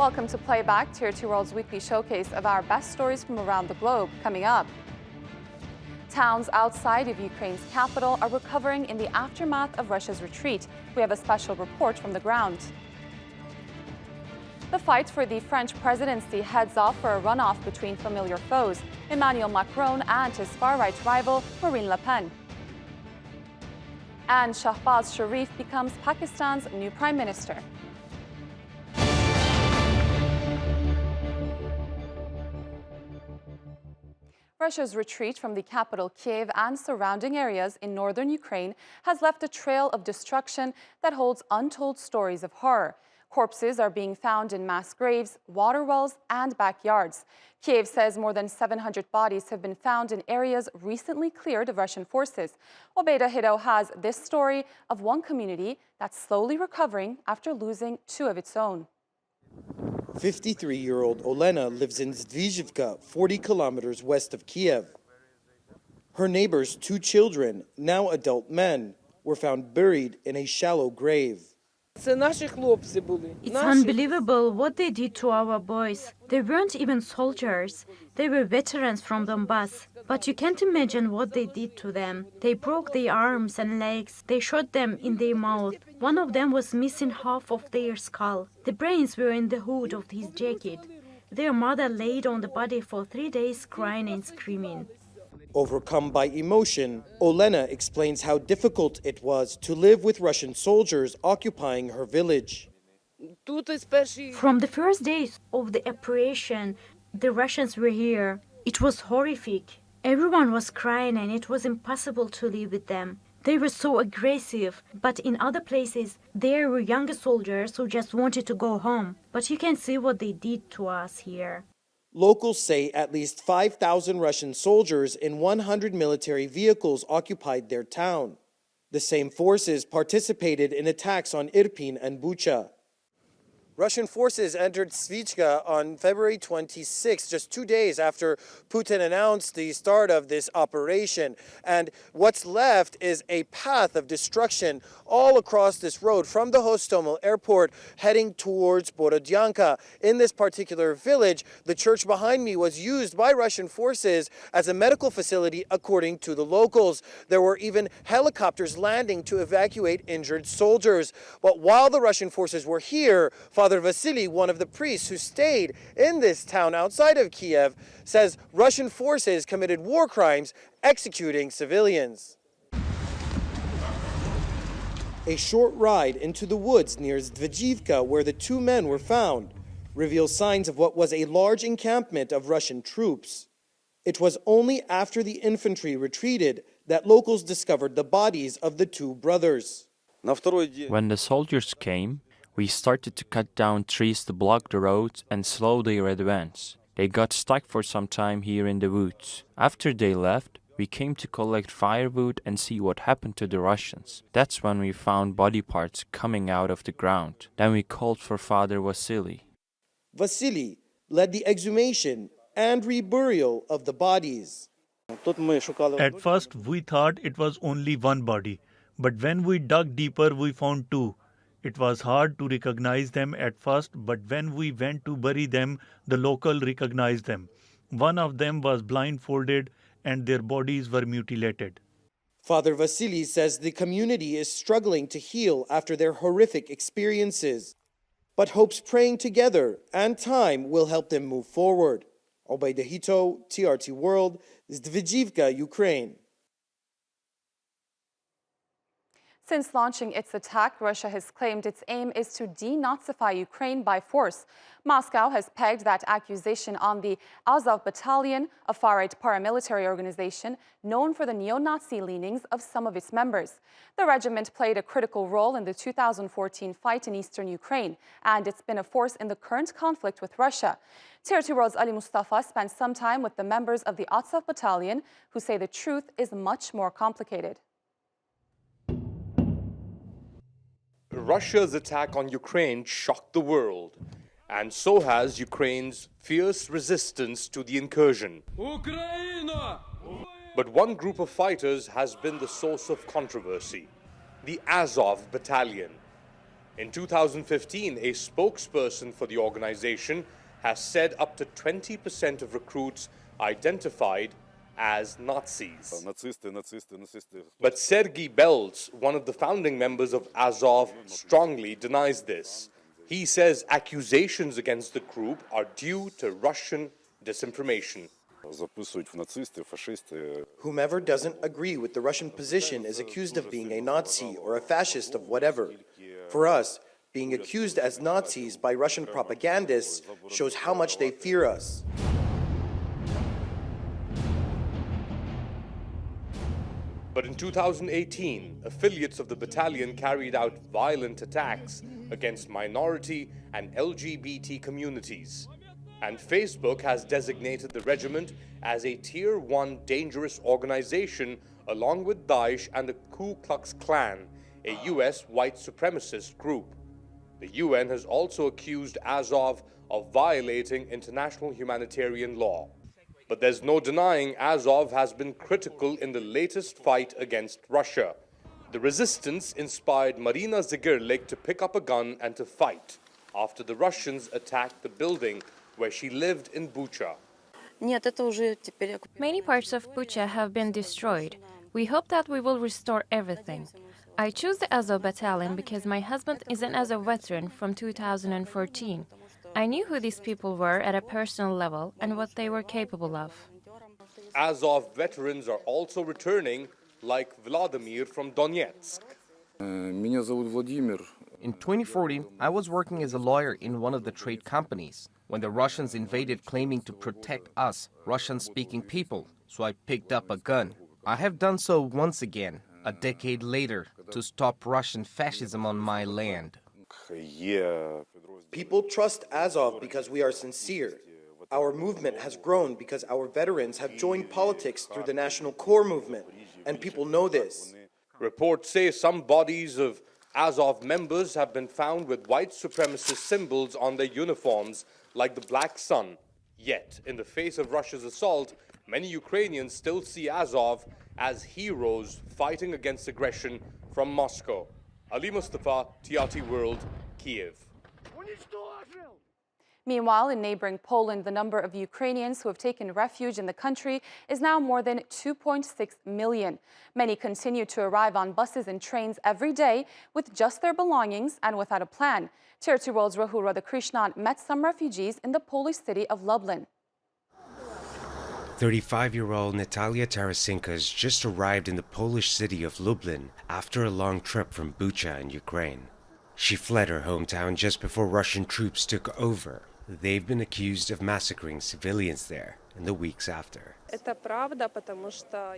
Welcome to Playback, Tier 2 World's weekly showcase of our best stories from around the globe. Coming up, towns outside of Ukraine's capital are recovering in the aftermath of Russia's retreat. We have a special report from the ground. The fight for the French presidency heads off for a runoff between familiar foes, Emmanuel Macron and his far-right rival, Marine Le Pen. And Shahbaz Sharif becomes Pakistan's new prime minister. Russia's retreat from the capital Kiev and surrounding areas in northern Ukraine has left a trail of destruction that holds untold stories of horror. Corpses are being found in mass graves, water wells, and backyards. Kiev says more than 700 bodies have been found in areas recently cleared of Russian forces. Obeida Hido has this story of one community that's slowly recovering after losing two of its own. 53-year-old Olena lives in Zdvizhivka, 40 kilometers west of Kiev. Her neighbor's two children, now adult men, were found buried in a shallow grave. It's unbelievable what they did to our boys. They weren't even soldiers. They were veterans from Donbass. But you can't imagine what they did to them. They broke their arms and legs. They shot them in their mouth. One of them was missing half of their skull. The brains were in the hood of his jacket. Their mother laid on the body for 3 days crying and screaming. Overcome by emotion, Olena explains how difficult it was to live with Russian soldiers occupying her village. From the first days of the operation, the Russians were here. It was horrific. Everyone was crying and it was impossible to live with them. They were so aggressive, but in other places, there were younger soldiers who just wanted to go home. But you can see what they did to us here. Locals say at least 5,000 Russian soldiers in 100 military vehicles occupied their town. The same forces participated in attacks on Irpin and Bucha. Russian forces entered Svitska on February 26, just 2 days after Putin announced the start of this operation. And what's left is a path of destruction all across this road from the Hostomel airport heading towards Borodyanka. In this particular village, the church behind me was used by Russian forces as a medical facility, according to the locals. There were even helicopters landing to evacuate injured soldiers. But while the Russian forces were here, Father Vasily, one of the priests who stayed in this town outside of Kiev, says Russian forces committed war crimes executing civilians. A short ride into the woods near Zdvizhivka, where the two men were found, reveals signs of what was a large encampment of Russian troops. It was only after the infantry retreated that locals discovered the bodies of the two brothers. When the soldiers came, we started to cut down trees to block the roads and slow their advance. They got stuck for some time here in the woods. After they left, we came to collect firewood and see what happened to the Russians. That's when we found body parts coming out of the ground. Then we called for Father Vasily. Vasily led the exhumation and reburial of the bodies. At first, we thought it was only one body, but when we dug deeper, we found two. It was hard to recognize them at first, but when we went to bury them, the local recognized them. One of them was blindfolded and their bodies were mutilated. Father Vasily says the community is struggling to heal after their horrific experiences, but hopes praying together and time will help them move forward. Obeida Hido, TRT World, Zdvizhivka, Ukraine. Since launching its attack, Russia has claimed its aim is to denazify Ukraine by force. Moscow has pegged that accusation on the Azov Battalion, a far-right paramilitary organization known for the neo-Nazi leanings of some of its members. The regiment played a critical role in the 2014 fight in eastern Ukraine, and it's been a force in the current conflict with Russia. Tier 2 World's Ali Mustafa spent some time with the members of the Azov Battalion, who say the truth is much more complicated. Russia's attack on Ukraine shocked the world, and so has Ukraine's fierce resistance to the incursion. But one group of fighters has been the source of controversy: the Azov Battalion. In 2015, a spokesperson for the organization has said up to 20% of recruits identified as Nazis. But Sergei Belz, one of the founding members of Azov, strongly denies this. He says accusations against the group are due to Russian disinformation. Whomever doesn't agree with the Russian position is accused of being a Nazi or a fascist of whatever. For us, being accused as Nazis by Russian propagandists shows how much they fear us. But in 2018, affiliates of the battalion carried out violent attacks against minority and LGBT communities. And Facebook has designated the regiment as a Tier 1 dangerous organization along with Daesh and the Ku Klux Klan, a US white supremacist group. The UN has also accused Azov of violating international humanitarian law. But there's no denying Azov has been critical in the latest fight against Russia. The resistance inspired Marina Zagirlik to pick up a gun and to fight after the Russians attacked the building where she lived in Bucha. Many parts of Bucha have been destroyed. We hope that we will restore everything. I choose the Azov Battalion because my husband is an Azov veteran from 2014. I knew who these people were at a personal level and what they were capable of. Azov veterans are also returning, like Vladimir from Donetsk. In 2014, I was working as a lawyer in one of the trade companies when the Russians invaded, claiming to protect us, Russian-speaking people, so I picked up a gun. I have done so once again, a decade later, to stop Russian fascism on my land. People trust Azov because we are sincere. Our movement has grown because our veterans have joined politics through the National Core movement, and people know this. Reports say some bodies of Azov members have been found with white supremacist symbols on their uniforms, like the black sun. Yet, in the face of Russia's assault, many Ukrainians still see Azov as heroes fighting against aggression from Moscow. Ali Mustafa, TRT World, Kiev. Meanwhile, in neighboring Poland, the number of Ukrainians who have taken refuge in the country is now more than 2.6 million. Many continue to arrive on buses and trains every day with just their belongings and without a plan. TRT World's Rahul Radhakrishnan met some refugees in the Polish city of Lublin. 35-year-old Natalia Tarasenko has just arrived in the Polish city of Lublin after a long trip from Bucha in Ukraine. She fled her hometown just before Russian troops took over. They've been accused of massacring civilians there in the weeks after.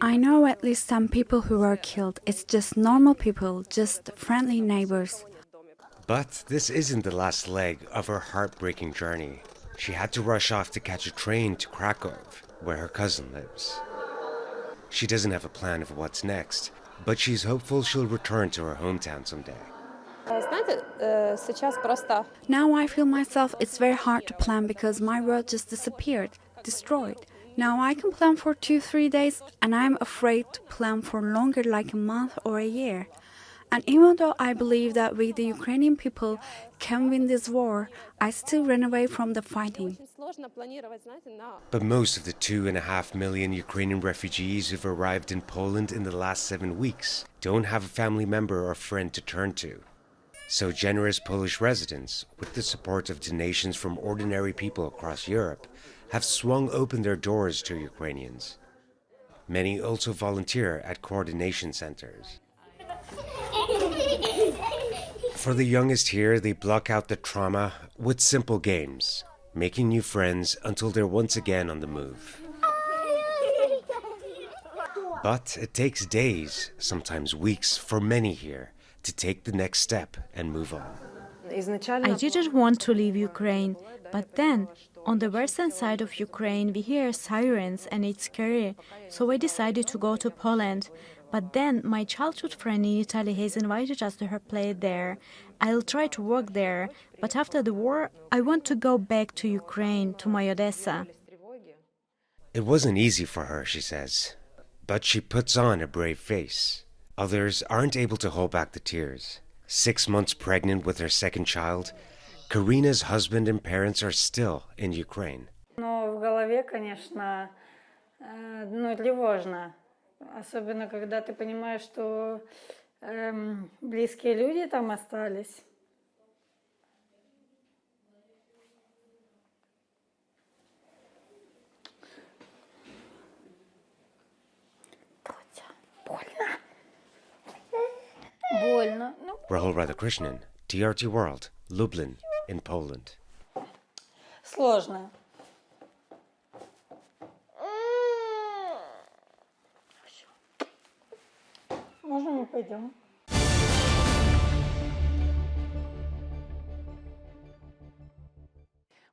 I know at least some people who were killed. It's just normal people, just friendly neighbors. But this isn't the last leg of her heartbreaking journey. She had to rush off to catch a train to Krakow, where her cousin lives. She doesn't have a plan of what's next, but she's hopeful she'll return to her hometown someday. Now I feel myself it's very hard to plan because my world just disappeared, destroyed. Now I can plan for 2-3 days and I'm afraid to plan for longer, like a month or a year. And even though I believe that we, the Ukrainian people, can win this war, I still run away from the fighting. But most of the 2.5 million Ukrainian refugees who've arrived in Poland in the last 7 weeks don't have a family member or friend to turn to. So generous Polish residents, with the support of donations from ordinary people across Europe, have swung open their doors to Ukrainians. Many also volunteer at coordination centers. For the youngest here, they block out the trauma with simple games, making new friends until they're once again on the move. But it takes days, sometimes weeks, for many here to take the next step and move on. I didn't want to leave Ukraine, but then, on the western side of Ukraine, we hear sirens and it's scary, so I decided to go to Poland. But then my childhood friend in Italy has invited us to her place there. I'll try to work there, but after the war, I want to go back to Ukraine, to my Odessa. It wasn't easy for her, she says, but she puts on a brave face. Others aren't able to hold back the tears. 6 months pregnant with her second child, Karina's husband and parents are still in Ukraine. Но в голове, конечно, тревожно. Особенно, когда ты понимаешь, что близкие люди там остались. Больно. Rahul Radhakrishnan, TRT World, Lublin, in Poland. Сложно. Можно мы пойдем?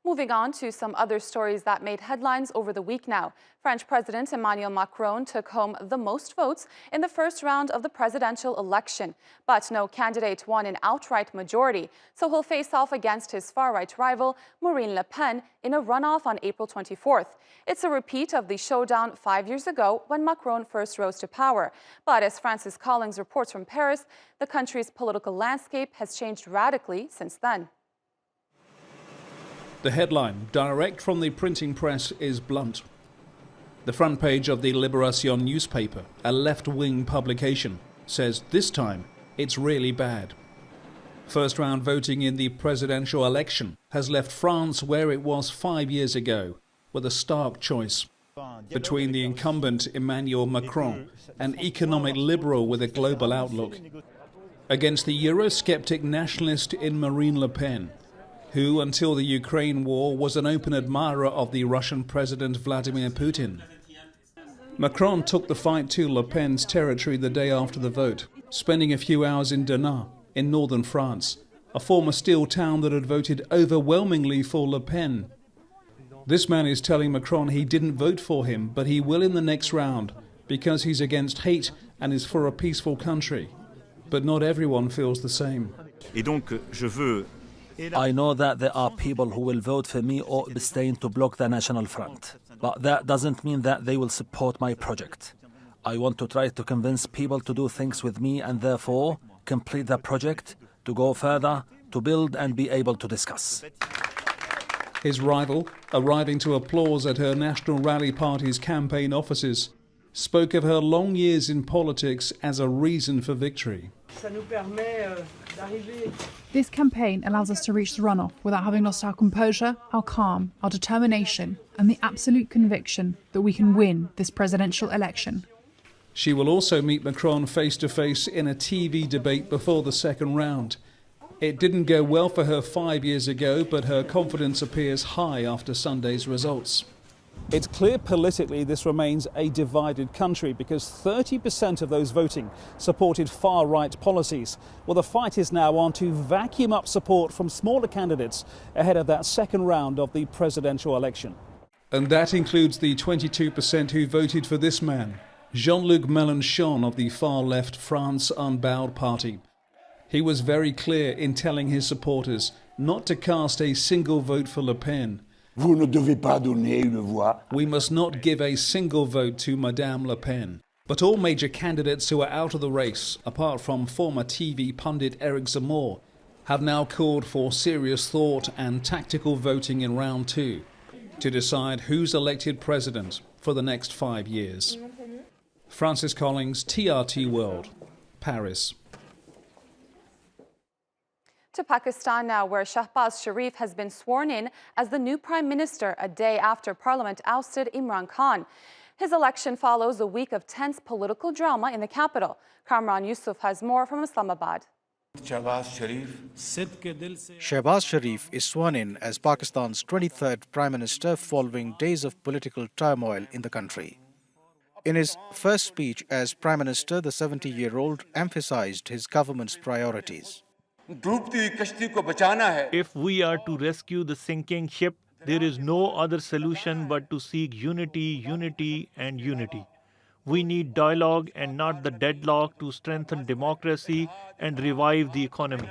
Moving on to some other stories that made headlines over the week now. French President Emmanuel Macron took home the most votes in the first round of the presidential election. But no candidate won an outright majority, so he'll face off against his far-right rival, Marine Le Pen, in a runoff on April 24th. It's a repeat of the showdown 5 years ago when Macron first rose to power. But as Francis Collins reports from Paris, the country's political landscape has changed radically since then. The headline, direct from the printing press, is blunt. The front page of the Libération newspaper, a left-wing publication, says this time it's really bad. First-round voting in the presidential election has left France where it was 5 years ago, with a stark choice between the incumbent Emmanuel Macron, an economic liberal with a global outlook, against the Eurosceptic nationalist in Marine Le Pen, who, until the Ukraine war, was an open admirer of the Russian President Vladimir Putin. Macron took the fight to Le Pen's territory the day after the vote, spending a few hours in Denain, in northern France, a former steel town that had voted overwhelmingly for Le Pen. This man is telling Macron he didn't vote for him, but he will in the next round, because he's against hate and is for a peaceful country. But not everyone feels the same. I know that there are people who will vote for me or abstain to block the National Front, but that doesn't mean that they will support my project. I want to try to convince people to do things with me and therefore complete the project, to go further, to build and be able to discuss. His rival, arriving to applause at her National Rally Party's campaign offices, spoke of her long years in politics as a reason for victory. This campaign allows us to reach the runoff without having lost our composure, our calm, our determination, and the absolute conviction that we can win this presidential election. She will also meet Macron face-to-face in a TV debate before the second round. It didn't go well for her 5 years ago, but her confidence appears high after Sunday's results. It's clear politically this remains a divided country because 30% of those voting supported far-right policies. Well, the fight is now on to vacuum up support from smaller candidates ahead of that second round of the presidential election. And that includes the 22% who voted for this man, Jean-Luc Mélenchon of the far-left France Unbowed party. He was very clear in telling his supporters not to cast a single vote for Le Pen. Vous ne devez pas donner une voix. We must not give a single vote to Madame Le Pen. But all major candidates who are out of the race, apart from former TV pundit Eric Zemmour, have now called for serious thought and tactical voting in round 2 to decide who's elected president for the next 5 years. Francis Collins, TRT World, Paris. To Pakistan now, where Shahbaz Sharif has been sworn in as the new prime minister a day after Parliament ousted Imran Khan. His election follows a week of tense political drama in the capital. Kamran Yusuf has more from Islamabad. Shahbaz Sharif is sworn in as Pakistan's 23rd prime minister following days of political turmoil in the country. In his first speech as prime minister, the 70-year-old emphasized his government's priorities. If we are to rescue the sinking ship, there is no other solution but to seek unity, unity, and unity. We need dialogue and not the deadlock to strengthen democracy and revive the economy.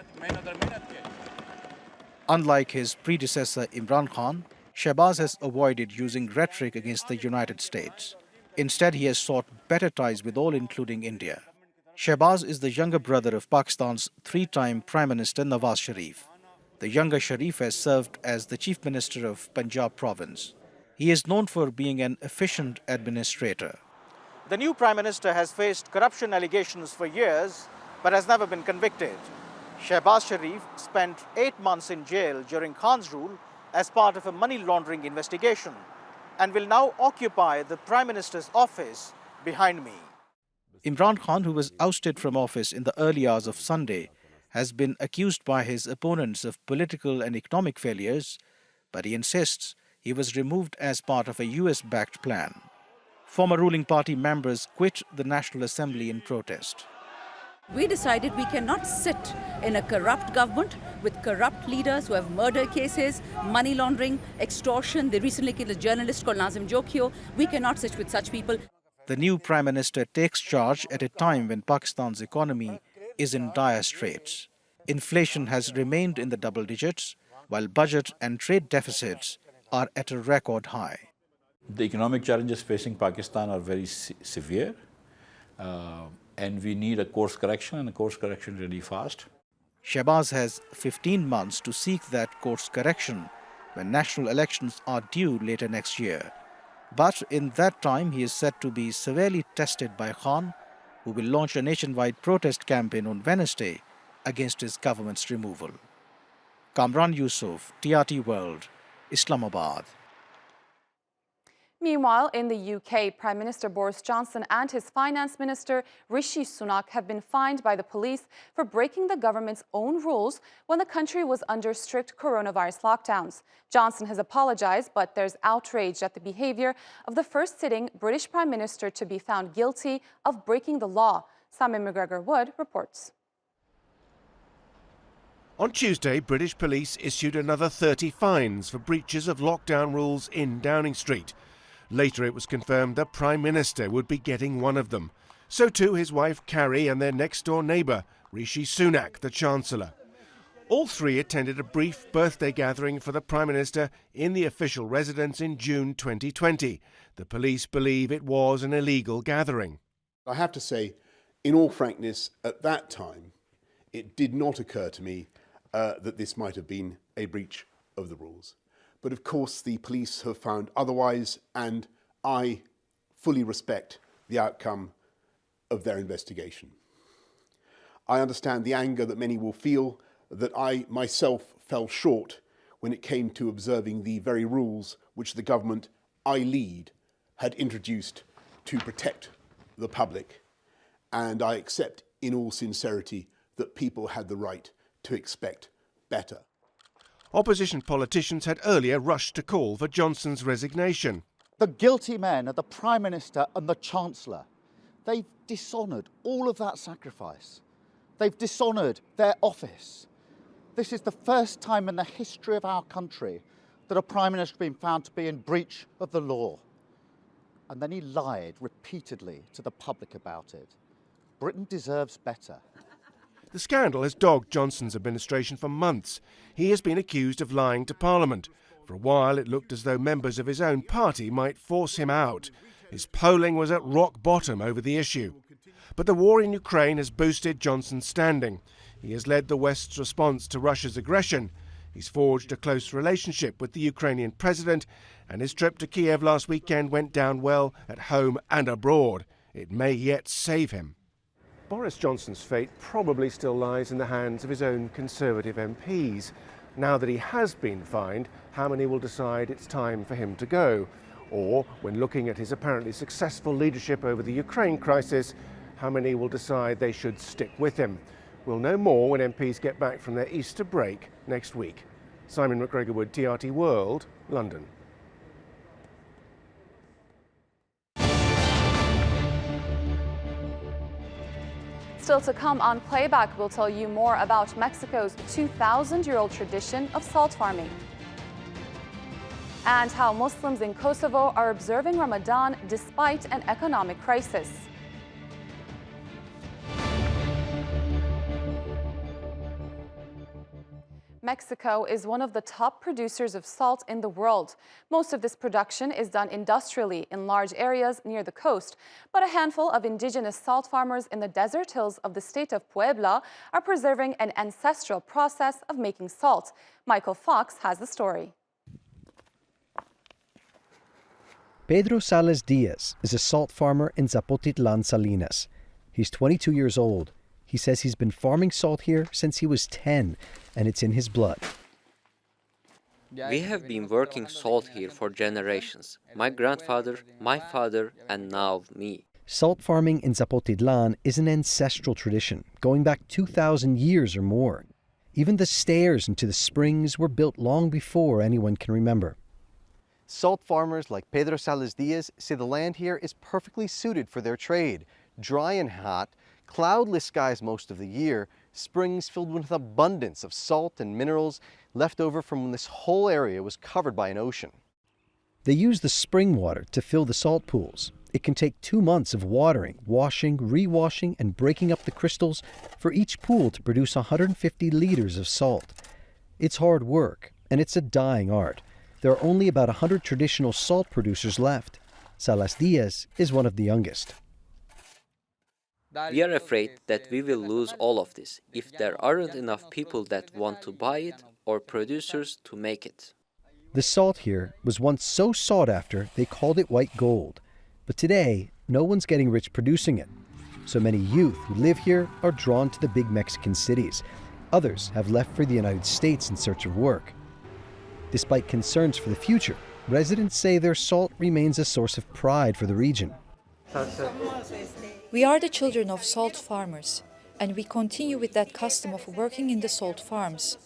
Unlike his predecessor Imran Khan, Shahbaz has avoided using rhetoric against the United States. Instead, he has sought better ties with all, including India. Shehbaz is the younger brother of Pakistan's three-time Prime Minister Nawaz Sharif. The younger Sharif has served as the Chief Minister of Punjab province. He is known for being an efficient administrator. The new Prime Minister has faced corruption allegations for years, but has never been convicted. Shehbaz Sharif spent 8 months in jail during Khan's rule as part of a money laundering investigation and will now occupy the Prime Minister's office behind me. Imran Khan, who was ousted from office in the early hours of Sunday, has been accused by his opponents of political and economic failures, but he insists he was removed as part of a US-backed plan. Former ruling party members quit the National Assembly in protest. We decided we cannot sit in a corrupt government with corrupt leaders who have murder cases, money laundering, extortion. They recently killed a journalist called Nazim Jokhio. We cannot sit with such people. The new Prime Minister takes charge at a time when Pakistan's economy is in dire straits. Inflation has remained in the double digits, while budget and trade deficits are at a record high. The economic challenges facing Pakistan are very severe, and we need a course correction, and a course correction really fast. Shehbaz has 15 months to seek that course correction when national elections are due later next year. But in that time, he is said to be severely tested by Khan, who will launch a nationwide protest campaign on Wednesday against his government's removal. Kamran Yusuf, TRT World, Islamabad. Meanwhile, in the UK, Prime Minister Boris Johnson and his Finance Minister Rishi Sunak have been fined by the police for breaking the government's own rules when the country was under strict coronavirus lockdowns. Johnson has apologized, but there's outrage at the behavior of the first sitting British Prime Minister to be found guilty of breaking the law. Simon McGregor-Wood reports. On Tuesday, British police issued another 30 fines for breaches of lockdown rules in Downing Street. Later it was confirmed the Prime Minister would be getting one of them. So too his wife Carrie and their next-door neighbour, Rishi Sunak, the Chancellor. All three attended a brief birthday gathering for the Prime Minister in the official residence in June 2020. The police believe it was an illegal gathering. I have to say, in all frankness, at that time, it did not occur to me that this might have been a breach of the rules. But of course the police have found otherwise, and I fully respect the outcome of their investigation. I understand the anger that many will feel that I myself fell short when it came to observing the very rules which the government I lead had introduced to protect the public, and I accept in all sincerity that people had the right to expect better. Opposition politicians had earlier rushed to call for Johnson's resignation. The guilty men are the Prime Minister and the Chancellor. They've dishonoured all of that sacrifice. They've dishonoured their office. This is the first time in the history of our country that a Prime Minister has been found to be in breach of the law. And then he lied repeatedly to the public about it. Britain deserves better. The scandal has dogged Johnson's administration for months. He has been accused of lying to Parliament. For a while it looked as though members of his own party might force him out. His polling was at rock bottom over the issue. But the war in Ukraine has boosted Johnson's standing. He has led the West's response to Russia's aggression. He's forged a close relationship with the Ukrainian president, and his trip to Kiev last weekend went down well at home and abroad. It may yet save him. Boris Johnson's fate probably still lies in the hands of his own Conservative MPs. Now that he has been fined, how many will decide it's time for him to go? Or, when looking at his apparently successful leadership over the Ukraine crisis, how many will decide they should stick with him? We'll know more when MPs get back from their Easter break next week. Simon McGregor-Wood, TRT World, London. Still to come on Playback, we'll tell you more about Mexico's 2,000-year-old tradition of salt farming, and how Muslims in Kosovo are observing Ramadan despite an economic crisis. Mexico is one of the top producers of salt in the world. Most of this production is done industrially in large areas near the coast, but a handful of indigenous salt farmers in the desert hills of the state of Puebla are preserving an ancestral process of making salt. Michael Fox has the story. Pedro Salas Diaz is a salt farmer in Zapotitlan, Salinas. He's 22 years old. He says he's been farming salt here since he was 10, and it's in his blood. We have been working salt here for generations. My grandfather, my father, and now me. Salt farming in Zapotitlan is an ancestral tradition, going back 2,000 years or more. Even the stairs into the springs were built long before anyone can remember. Salt farmers like Pedro Salas Diaz say the land here is perfectly suited for their trade. Dry and hot, cloudless skies most of the year, springs filled with an abundance of salt and minerals left over from when this whole area was covered by an ocean. They use the spring water to fill the salt pools. It can take 2 months of watering, washing, rewashing, and breaking up the crystals for each pool to produce 150 liters of salt. It's hard work, and it's a dying art. There are only about 100 traditional salt producers left. Salas Diaz is one of the youngest. We are afraid that we will lose all of this if there aren't enough people that want to buy it or producers to make it. The salt here was once so sought after they called it white gold. But today, no one's getting rich producing it. So many youth who live here are drawn to the big Mexican cities. Others have left for the United States in search of work. Despite concerns for the future, residents say their salt remains a source of pride for the region. We are the children of salt farmers, and we continue with that custom of working in the salt farms.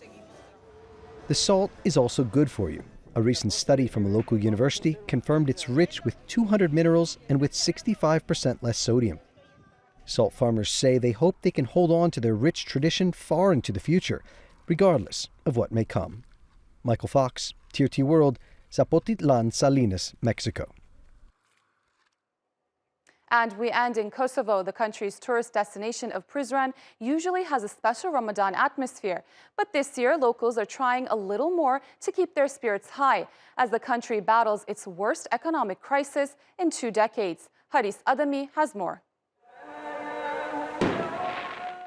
The salt is also good for you. A recent study from a local university confirmed it's rich with 200 minerals and with 65% less sodium. Salt farmers say they hope they can hold on to their rich tradition far into the future, regardless of what may come. Michael Fox, TRT World, Zapotitlan, Salinas, Mexico. And we end in Kosovo. The country's tourist destination of Prizren usually has a special Ramadan atmosphere. But this year, locals are trying a little more to keep their spirits high as the country battles its worst economic crisis in 2 decades. Haris Adami has more.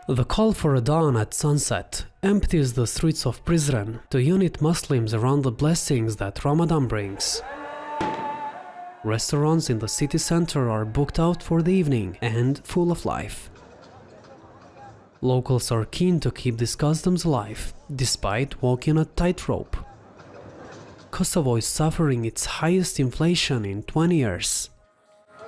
The call for a dawn at sunset empties the streets of Prizren to unite Muslims around the blessings that Ramadan brings. Restaurants in the city center are booked out for the evening and full of life. Locals are keen to keep these customs alive, despite walking a tightrope. Kosovo is suffering its highest inflation in 20 years.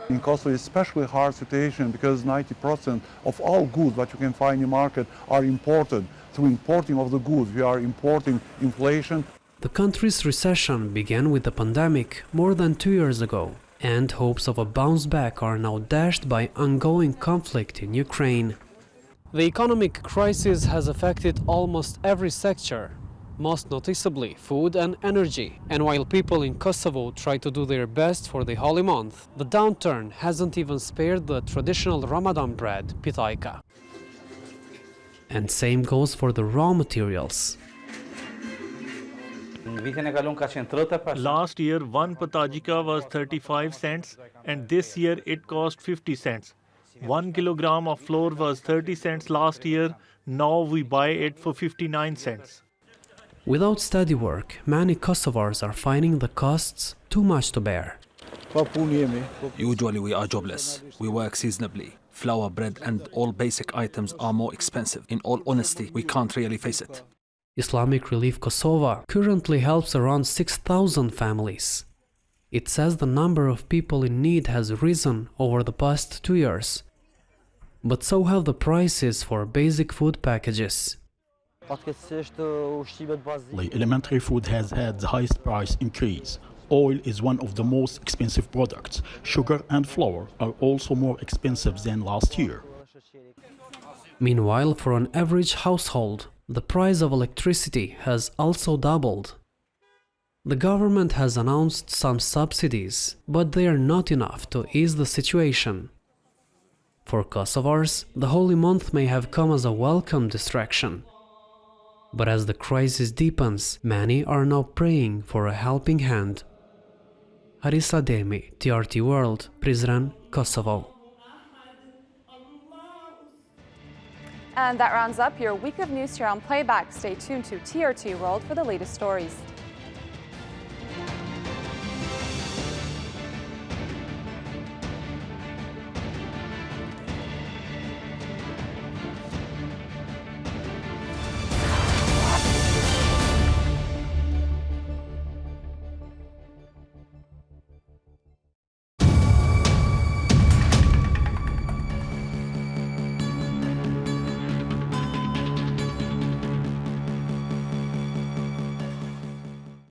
In Kosovo, it's especially hard situation because 90% of all goods that you can find in the market are imported. Through importing of the goods, we are importing inflation. The country's recession began with the pandemic more than 2 years ago, and hopes of a bounce back are now dashed by ongoing conflict in Ukraine. The economic crisis has affected almost every sector, most noticeably food and energy. And while people in Kosovo try to do their best for the holy month, the downturn hasn't even spared the traditional Ramadan bread, pitayka. And same goes for the raw materials. Last year, one patajika was 35 cents, and this year it cost 50 cents. 1 kilogram of flour was 30 cents last year, now we buy it for 59 cents. Without steady work, many Kosovars are finding the costs too much to bear. Usually we are jobless. We work seasonably. Flour, bread and all basic items are more expensive. In all honesty, we can't really face it. Islamic Relief Kosovo currently helps around 6,000 families. It says the number of people in need has risen over the past 2 years. But so have the prices for basic food packages. The elementary food has had the highest price increase. Oil is one of the most expensive products. Sugar and flour are also more expensive than last year. Meanwhile, for an average household, the price of electricity has also doubled. The government has announced some subsidies, but they are not enough to ease the situation. For Kosovars, the holy month may have come as a welcome distraction. But as the crisis deepens, many are now praying for a helping hand. Haris Ademi, TRT World, Prizren, Kosovo. And that rounds up your week of news here on Playback. Stay tuned to TRT World for the latest stories.